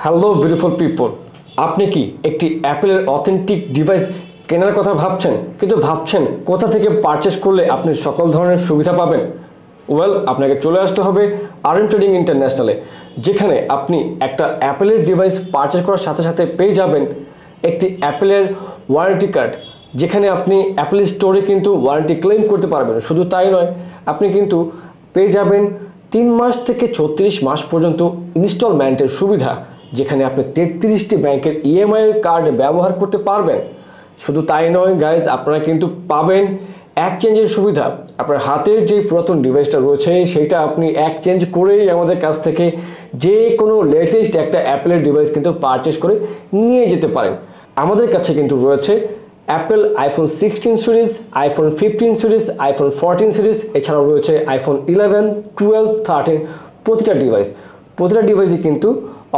Hello beautiful people, আপনি কি একটি অ্যাপেলের অথেন্টিক ডিভাইস কেনার কথা ভাবছেন, কিন্তু ভাবছেন কোথা থেকে পারচেস করলে আপনি সকল ধরনের সুবিধা পাবেন? ওয়েল, আপনাকে চলে আসতে হবে RM ট্রেডিং ইন্টারন্যাশনালে, যেখানে আপনি একটা অ্যাপেলের ডিভাইস পারচেস করার সাথে সাথে পেয়ে যাবেন একটি অ্যাপেলের ওয়ারেন্টি কার্ড, যেখানে আপনি অ্যাপেল স্টোরে কিন্তু ওয়ারেন্টি ক্লেম করতে পারবেন। শুধু তাই নয়, আপনি কিন্তু পেয়ে যাবেন 3 মাস থেকে 36 মাস পর্যন্ত ইনস্টলমেন্টের সুবিধা, যেখানে আপনি 33টি ব্যাংকের EMI কার্ড ব্যবহার করতে পারবেন। শুধু তাই নয় গাইজ, আপনারা কিন্তু পাবেন এক্সচেঞ্জের সুবিধা। আপনার হাতের যে পুরাতন ডিভাইসটা রয়েছে সেটা আপনি এক্সচেঞ্জ করেই আমাদের কাছ থেকে যে কোনো লেটেস্ট একটা অ্যাপেলের ডিভাইস কিন্তু পারচেস করে নিয়ে যেতে পারেন। আমাদের কাছে কিন্তু রয়েছে Apple iPhone 16 series, iPhone 15 series, iPhone 14 series, এছাড়াও রয়েছে আইফোন 11, 12, 13। প্রতিটা ডিভাইসই কিন্তু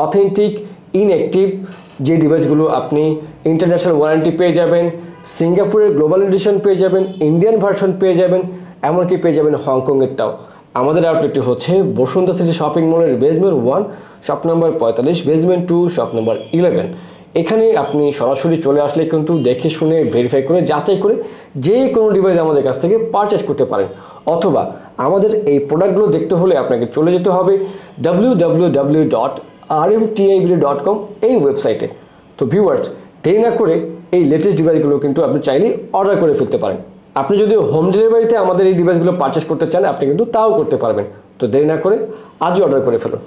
অথেন্টিক ইনঅ্যাক্টিভ, যে ডিভাইসগুলো আপনি ইন্টারন্যাশনাল ওয়ারেন্টি পেয়ে যাবেন, সিঙ্গাপুরের গ্লোবাল এডিশন পেয়ে যাবেন, ইন্ডিয়ান ভার্সন পেয়ে যাবেন, এমনকি পেয়ে যাবেন হংকংয়েরটাও। আমাদের আউটলেটটি হচ্ছে বসুন্ধরা সিটি শপিং মলের basement 1, shop number 45, basement 2, shop number 11। এখানে আপনি সরাসরি চলে আসলে কিন্তু দেখে শুনে ভেরিফাই করে যাচাই করে যে কোনো ডিভাইস আমাদের কাছ থেকে পারচেস করতে পারেন। অথবা আমাদের এই প্রোডাক্টগুলো দেখতে হলে আপনাকে চলে যেতে হবে www.rmtibd.com এই ওয়েবসাইটে। তো ভিউয়ার্স, দেরি না করে এই লেটেস্ট ডিভাইসগুলো কিন্তু আপনি চাইলে অর্ডার করে ফেলতে পারেন। আপনি যদি হোম ডেলিভারিতে আমাদের এই ডিভাইসগুলো পারচেস করতে চান, আপনি কিন্তু তাও করতে পারবেন। তো দেরি না করে আজই অর্ডার করে ফেলুন।